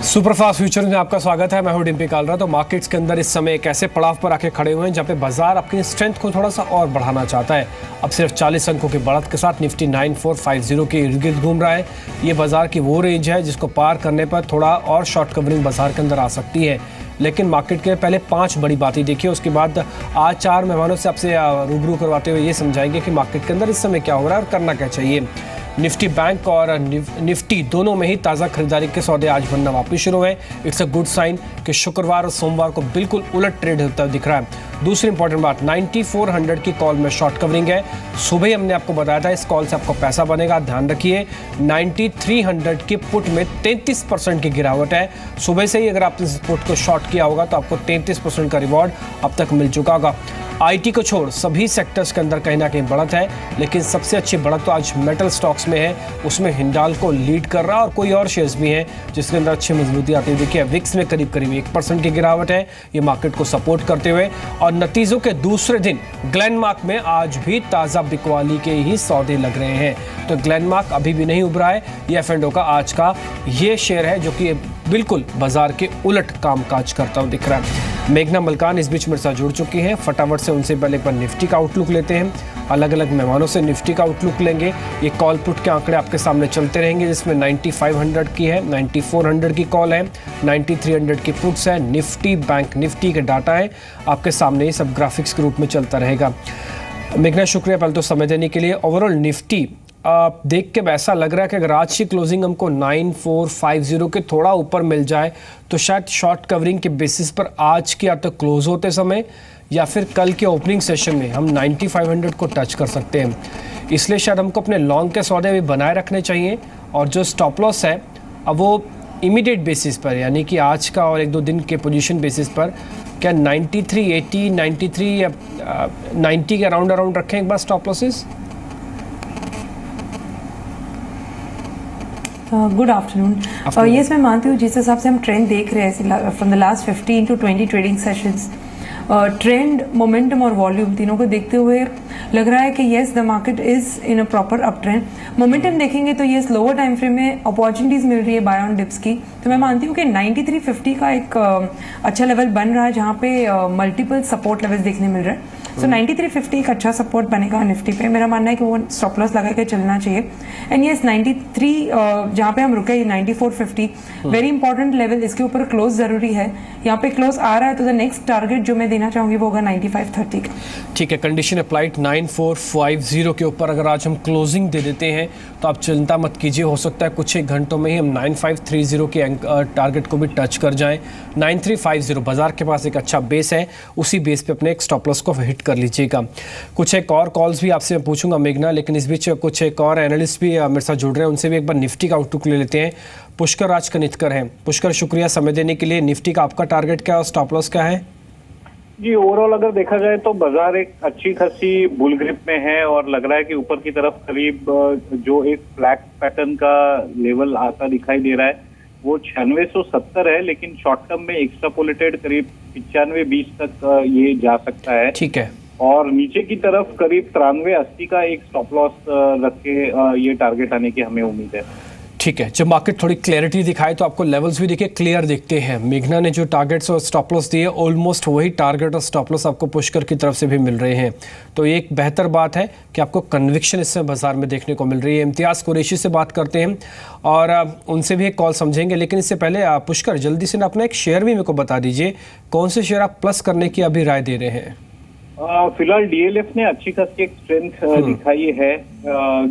Superfast future में आपका स्वागत है। मैं हूं डिम्पी कालरा। तो मार्केट्स के अंदर इस समय एक ऐसे पड़ाव पर आके खड़े हुए हैं जहां पे बाजार अपनी स्ट्रेंथ को थोड़ा सा और बढ़ाना चाहता है। अब सिर्फ 40 अंकों की बढ़त के साथ निफ्टी 9450 के इर्द गिर्द घूम रहा है। ये बाजार की वो रेंज है जिसको पार करने पर थोड़ा और शॉर्ट कवरिंग बाजार के अंदर आ सकती है। लेकिन मार्केट के पहले 5 बड़ी बातें देखिए, उसके बाद आज 4 मेहमानों से आपसे रूबरू करवाते हुए ये समझाएंगे कि मार्केट के अंदर इस समय क्या हो रहा है और करना क्या चाहिए। निफ्टी बैंक और निफ्टी दोनों में ही ताज़ा खरीदारी के सौदे आज बनना वापस शुरू हुए। इट्स अ गुड साइन कि शुक्रवार और सोमवार को बिल्कुल उलट ट्रेड होता हुआ दिख रहा है। दूसरी इंपॉर्टेंट बात, 9400 की कॉल में शॉर्ट कवरिंग है। सुबह ही हमने आपको बताया था इस कॉल से आपको पैसा बनेगा, ध्यान रखिए। 9300 की पुट में 33% की गिरावट है। सुबह से ही अगर आपने इस पुट को शॉर्ट किया होगा तो आपको 33% का रिवॉर्ड अब तक मिल चुका होगा। आईटी को छोड़ सभी सेक्टर्स के अंदर कहीं ना कहीं बढ़त है, लेकिन सबसे अच्छी बढ़त तो आज मेटल स्टॉक्स में है। उसमें हिंडाल्को लीड कर रहा है और कोई और शेयर्स भी हैं जिसके अंदर अच्छी मजबूती आती है। देखिए विक्स में करीब 1% की गिरावट है, ये मार्केट को सपोर्ट करते हुए। और नतीजों के दूसरे दिन ग्लेनमार्क में आज भी ताज़ा बिकवाली के ही सौदे लग रहे हैं। तो ग्लेनमार्क अभी भी नहीं उभरा है। ये F&O का आज का ये शेयर है जो कि बिल्कुल बाजार के उलट कामकाज करता हुआ दिख रहा है। मेघना मलकान इस बीच मेरे साथ जुड़ चुकी हैं। फटाफट से उनसे पहले पर निफ्टी का आउटलुक लेते हैं। अलग अलग मेहमानों से निफ्टी का आउटलुक लेंगे। ये कॉल पुट के आंकड़े आपके सामने चलते रहेंगे, जिसमें 9500 की है, 9400 की कॉल है, 9300 की पुट्स है। निफ्टी बैंक निफ्टी के डाटा है आपके सामने, ये सब ग्राफिक्स के रूप में चलता रहेगा। मेघना, शुक्रिया पहले तो समय देने के लिए। ओवरऑल निफ्टी देख के ऐसा लग रहा है कि अगर आज की क्लोजिंग हमको 9450 के थोड़ा ऊपर मिल जाए तो शायद शॉर्ट कवरिंग के बेसिस पर आज के या तो क्लोज होते समय या फिर कल के ओपनिंग सेशन में हम 9500 को टच कर सकते हैं। इसलिए शायद हमको अपने लॉन्ग के सौदे भी बनाए रखने चाहिए। और जो स्टॉप लॉस है अब वो इमीडिएट बेसिस पर, यानी कि आज का और 1-2 दिन के पोजीशन बेसिस पर, क्या 9380 93 या 90 के अराउंड रखें एक बार stop losses. Good afternoon. Yes, मैं मानती हूँ जिस हिसाब से हम ट्रेंड देख रहे हैं from the last 15 to 20 trading sessions, trend, momentum और वॉल्यूम तीनों को देखते हुए लग रहा है कि yes the market is in a proper up trend. Momentum देखेंगे तो येस लोअर टाइम फ्रेम में अपॉर्चुनिटीज मिल रही है बाय ऑन डिप्स की। तो मैं मानती हूँ कि 9350 का एक अच्छा लेवल बन रहा है जहाँ पे मल्टीपल सपोर्ट लेवल्स देखने मिल रहे हैं। सो 9350 एक अच्छा सपोर्ट बनेगा निफ्टी पे। मेरा मानना है कि वो स्टॉप लॉस लगा के चलना चाहिए। एंड येस 93 जहाँ पे हम रुके 9450 वेरी इंपॉर्टेंट लेवल, इसके ऊपर क्लोज जरूरी है। यहाँ पे क्लोज आ रहा है तो द नेक्स्ट टारगेट जो मैं देना चाहूंगी वो होगा 9530 का। ठीक है, कंडीशन अप्लाइड 9450 के ऊपर अगर आज हम क्लोजिंग दे देते हैं तो आप चिंता मत कीजिए, हो सकता है कुछ एक घंटों में ही हम 9530 के टारगेट को भी टच कर जाएं। 9350 बाजार के पास एक अच्छा बेस है, उसी बेस पे अपने एक स्टॉप लॉस को हिट कर लीजिएगा। कुछ एक और कॉल्स भी आपसे मैं पूछूंगा मेघना, लेकिन इस बीच कुछ एक और एनालिस्ट भी मेरे साथ जुड़ रहे हैं, उनसे भी एक बार निफ्टी का आउटलुक ले लेते हैं। पुष्कर राजकनितकर हैं। पुष्कर, शुक्रिया समय देने के लिए। निफ्टी का आपका टारगेट क्या है और स्टॉप लॉस क्या है? जी, ओवरऑल अगर देखा जाए तो बाजार एक अच्छी खासी बुल ग्रिप में है और लग रहा है कि ऊपर की तरफ करीब जो एक फ्लैग पैटर्न का लेवल आता दिखाई दे रहा है वो 9670 है, लेकिन शॉर्ट टर्म में एक्स्ट्रापोलेटेड करीब 9520 तक ये जा सकता है। ठीक है। और नीचे की तरफ करीब 9380 का एक स्टॉप लॉस रख के ये टारगेट आने की हमें उम्मीद है। ठीक है, जब मार्केट थोड़ी क्लैरिटी दिखाए तो आपको लेवल्स भी देखिए क्लियर दिखते हैं। मेघना ने जो टारगेट्स और स्टॉप लॉस दिए, ऑलमोस्ट वही टारगेट और स्टॉप लॉस आपको पुष्कर की तरफ से भी मिल रहे हैं। तो एक बेहतर बात है कि आपको कन्विक्शन इस समय बाजार में देखने को मिल रही है। इम्तियाज़ कुरैशी से बात करते हैं और उनसे भी एक कॉल समझेंगे, लेकिन इससे पहले पुष्कर जल्दी से ना अपना एक शेयर भी मेरे को बता दीजिए, कौन से शेयर आप प्लस करने की अभी राय दे रहे हैं? फिलहाल डीएलएफ ने अच्छी खासी एक स्ट्रेंथ दिखाई है,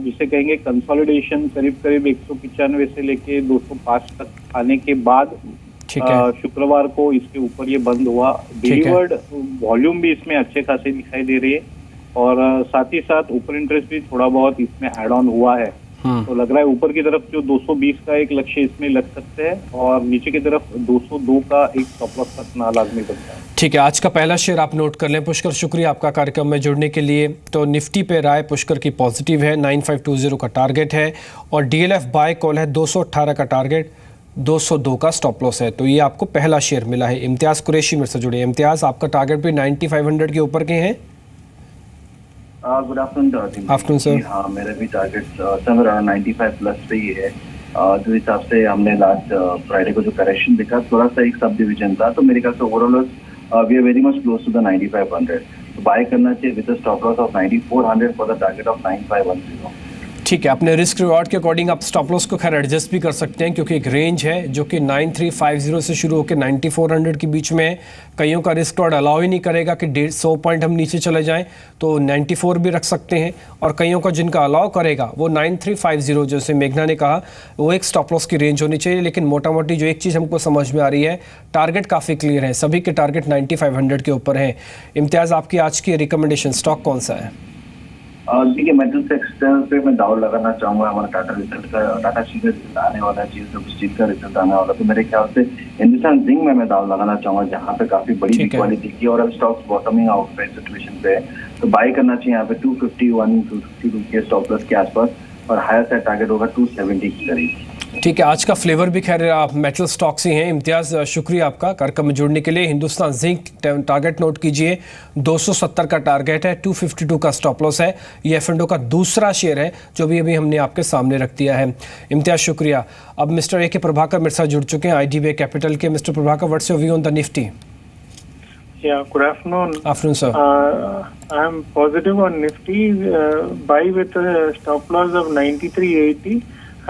जिसे कहेंगे कंसोलिडेशन करीब 195 से लेके 205 तक आने के बाद शुक्रवार को इसके ऊपर ये बंद हुआ। डिलीवर्ड वॉल्यूम भी इसमें अच्छे खासे दिखाई दे रही है और साथ ही साथ ओपन इंटरेस्ट भी थोड़ा बहुत इसमें एड ऑन हुआ है। तो लग रहा है ऊपर की तरफ जो 220 का एक लक्ष्य इसमें लग सकते हैं और नीचे की तरफ 202 का एक स्टॉप लॉस रखना लाजमी बनता है। ठीक है, आज का पहला शेयर आप नोट कर लें। पुष्कर, शुक्रिया आपका कार्यक्रम में जुड़ने के लिए। तो निफ्टी पे राय पुष्कर की पॉजिटिव है, 9520 का टारगेट है और डीएलएफ बाय कॉल है, 218 का टारगेट, 202 का स्टॉप लॉस है। तो ये आपको पहला शेयर मिला है। इम्तियाज़ कुरैशी मेरे से जुड़े। इम्तियाज़, आपका टारगेट भी 9500 के ऊपर के हैं? Good afternoon. Afternoon sir. हाँ, मेरा भी टारगेट समवेयर अराउंड 95 प्लस पे ही है। जो हिसाब से हमने लास्ट फ्राइडे को जो करेक्शन दिखा, थोड़ा सा एक सब डिवीजन था, तो मेरे ख्याल से overall we are very much close to the 9500, तो बाय करना चाहिए with stop loss of 9400 for the target of 9510। ठीक है, अपने रिस्क रिवॉर्ड के अकॉर्डिंग आप स्टॉप लॉस को खैर एडजस्ट भी कर सकते हैं, क्योंकि एक रेंज है जो कि 9350 से शुरू होकर 9400 के बीच में है। कईयों का रिस्क रिवॉर्ड अलाउ ही नहीं करेगा कि 150 पॉइंट हम नीचे चले जाएं, तो 94 भी रख सकते हैं, और कईयों का जिनका अलाउ करेगा वो 9350, जैसे मेघना ने कहा, वो एक स्टॉप लॉस की रेंज होनी चाहिए। लेकिन मोटा मोटी जो एक चीज़ हमको समझ में आ रही है, टारगेट काफ़ी क्लियर है, सभी के टारगेट 9500 के ऊपर हैं। इम्तियाज़, आपकी आज की रिकमेंडेशन स्टॉक कौन सा है? देखिए, मेटल सेक्टर पे मैं दाव लगाना चाहूंगा। हमारा टाटा स्टील का रिजल्ट आने वाला है, स्टील का रिजल्ट आने वाला है, तो मेरे ख्याल से हिंदुस्तान जिंक में मैं दाव लगाना चाहूंगा, जहां पे काफी बड़ी इक्वालिटी की और अब स्टॉक्स बॉटमिंग आउट पे सिचुएशन पे है, तो बाय करना चाहिए यहाँ पे 251 252 के स्टॉप लॉस के आसपास, और हायर साइड टारगेट होगा 270 के करीब। ठीक है, आज का फ्लेवर भी खैर मेटल स्टॉक्स ही हैं। इम्तियाज़, शुक्रिया आपका कार्यक्रम में जुड़ने के लिए। हिंदुस्तान जिंक टारगेट नोट कीजिए, 270 का टारगेट है, 252 का स्टॉप लॉस है। ये F&O का दूसरा शेयर है जो भी अभी हमने आपके सामने रख दिया है। इम्तियाज़, शुक्रिया। अब मिस्टर A.K. प्रभाकर मेरे साथ जुड़ चुके हैं, IDBI कैपिटल के। Mister Prabhakar, what's your view on the Nifty? Yeah, good afternoon. Afternoon, sir. I am positive on Nifty. Buy with a stop loss of 93.80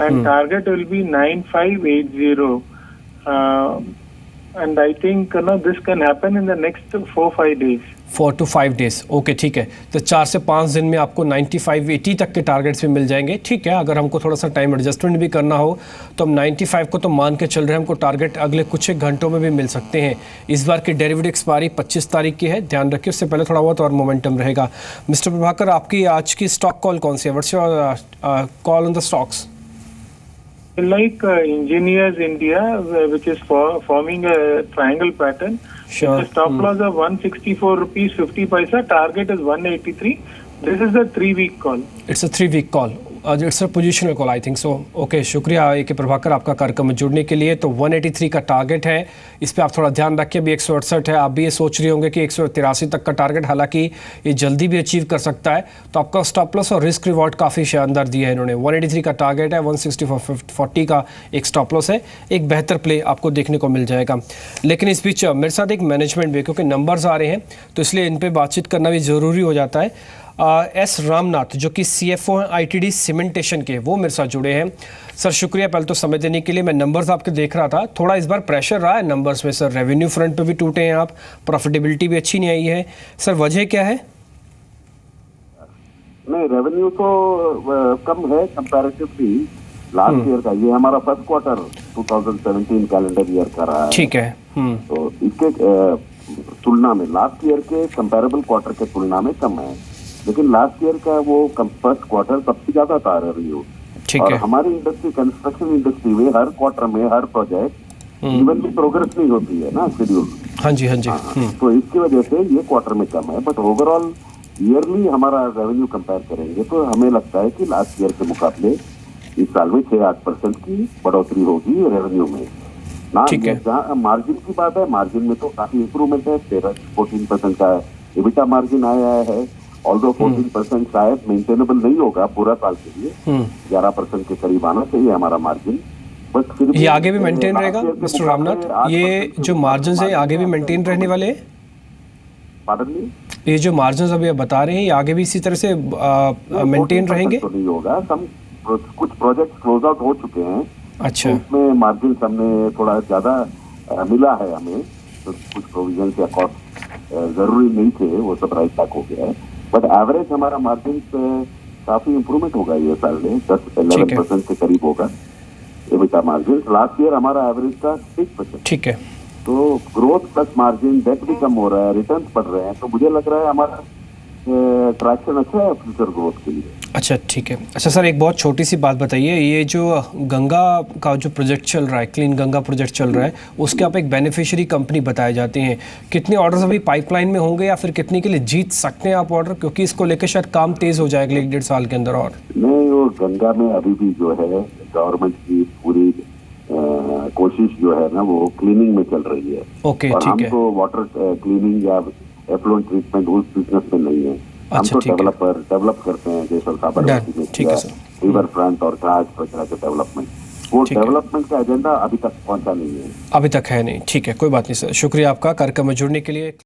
and target will be 9580. And I think this can happen in the next 4-5 days. 4 to 5 days, okay, ठीक है। तो 4 से 5 दिन में आपको 9580 तक के targets भी मिल जाएंगे। ठीक है, अगर हमको थोड़ा सा टाइम एडजस्टमेंट भी करना हो तो हम 95 को तो मान के चल रहे हैं, हमको टारगेट अगले कुछ एक घंटों में भी मिल सकते हैं। इस बार की डेरिवेटिव एक्सपायरी 25 तारीख की है, ध्यान रखिए, उससे पहले थोड़ा बहुत और मोमेंटम रहेगा। मिस्टर प्रभाकर, आपकी आज की स्टॉक कॉल कौन सी है? What's your call on the stocks? Like Engineers India, which is forming a triangle pattern. Sure. It's a stop loss of 164 rupees 50 paisa. Target is 183. This is a 3-week call. It's a 3-week call. It's a positional call, I think so. Okay, शुक्रिया A.K. Prabhakar आपका कार्यक्रम में जुड़ने के लिए। तो 183 का target है, इस पर आप थोड़ा ध्यान रखिए। अभी 168 है, आप भी ये सोच रहे होंगे कि 183 तक का टारगेट, हालांकि ये जल्दी भी अचीव कर सकता है। तो आपका स्टॉप लॉस और रिस्क रिवॉर्ड काफ़ी शानदार दिया है इन्होंने। 183 का टारगेट है, 164.40 का एक स्टॉप लॉस है। एक बेहतर प्ले आपको देखने को मिल जाएगा। लेकिन इस बीच मेरे साथ एक मैनेजमेंट भी, क्योंकि नंबर्स आ रहे हैं तो इसलिए इन पर बातचीत करना भी ज़रूरी हो जाता है। एस रामनाथ, जो कि CFO हैं ITD सीमेंटेशन के, वो मेरे साथ जुड़े हैं। सर, शुक्रिया पहले तो समय देने के लिए। मैं नंबर्स आपके देख रहा था, थोड़ा इस बार प्रेशर रहा है नंबर्स में सर। रेवेन्यू फ्रंट पे भी टूटे हैं आप, प्रॉफिटेबिलिटी भी अच्छी नहीं आई है सर, वजह क्या है? नहीं, रेवेन्यू तो कम है कंपैरेटिवली लास्ट ईयर का। ये हमारा फर्स्ट क्वार्टर 2017 कैलेंडर ईयर का रहा है। ठीक है। तो इसके तुलना में लास्ट ईयर के कंपैरेबल क्वार्टर के तुलना में कम है, लेकिन लास्ट ईयर का वो फर्स्ट क्वार्टर सबसे ज्यादा था रेवेन्यू। और हमारी इंडस्ट्री, कंस्ट्रक्शन इंडस्ट्री में हर क्वार्टर में हर प्रोजेक्ट इवनली प्रोग्रेस नहीं होती है ना, शेड्यूल। हाँ जी, हाँ जी। तो इसकी वजह से ये क्वार्टर में कम है, बट ओवरऑल ईयरली हमारा रेवेन्यू कंपेयर करेंगे तो हमें लगता है कि लास्ट ईयर के मुकाबले इस साल में 6-8% की बढ़ोतरी होगी रेवेन्यू में ना। जहाँ मार्जिन की बात है, मार्जिन में तो काफी इंप्रूवमेंट है। 13-14% का एबिटा मार्जिन आया है, ऑल्दो 14% शायद मेंटेनेबल नहीं होगा पूरा साल के लिए। 11% के करीब आना चाहिए हमारा मार्जिन, बट फिर ये आगे भी मेंटेन रहेगा मिस्टर रामनाथ? ये जो मार्जिन है आगे भी मेंटेन रहने वाले हैं? Pardon me? ये जो मार्जिन अभी आप बता रहे हैं, ये आगे भी इसी तरह से मेंटेन रहेंगे? तो नहीं होगा, कुछ प्रोजेक्ट क्लोज आउट हो चुके हैं। अच्छा, तो उसमें मार्जिन हमने थोड़ा ज्यादा मिला है हमें, तो कुछ प्रोविजन या कॉस्ट जरूरी नहीं थे, वो सब राइट बैक हो गया है। बट एवरेज हमारा मार्जिन काफी इंप्रूवमेंट होगा ये साल में, 10-11% के करीब होगा एबिटा मार्जिन। लास्ट ईयर हमारा एवरेज था 6%। ठीक है। तो ग्रोथ प्लस मार्जिन, डेट भी कम हो रहा है, रिटर्न्स बढ़ रहे हैं, तो मुझे लग रहा है हमारा ट्रैक्शन अच्छा है फ्यूचर ग्रोथ के लिए। अच्छा, ठीक है। अच्छा सर, एक बहुत छोटी सी बात बताइए, ये जो गंगा का जो प्रोजेक्ट चल रहा है, क्लीन गंगा प्रोजेक्ट चल रहा है, उसके आप एक बेनिफिशियरी कंपनी बताए जाते हैं। कितने ऑर्डर्स अभी पाइपलाइन में होंगे, या फिर कितने के लिए जीत सकते हैं आप ऑर्डर, क्योंकि इसको लेकर शायद काम तेज हो जाएगा 1-1.5 साल के अंदर? और नहीं, वो गंगा में अभी भी जो है गवर्नमेंट की पूरी कोशिश जो है ना, वो क्लीनिंग में चल रही है। ओके, और ठीक हम है। तो वाटर क्लीनिंग या एफ्लुएंट ट्रीटमेंट उस बिजनेस में नहीं है। हम तो डेवलप करते हैं, जैसे साबरमती में किया, रिवर फ्रंट और क्राज वगैरह के डेवलपमेंट। वो ठीक है। डेवलपमेंट का एजेंडा अभी तक पहुंचा नहीं है। अभी तक है नहीं। ठीक है, कोई बात नहीं सर, शुक्रिया आपका कार्यक्रम में जुड़ने के लिए।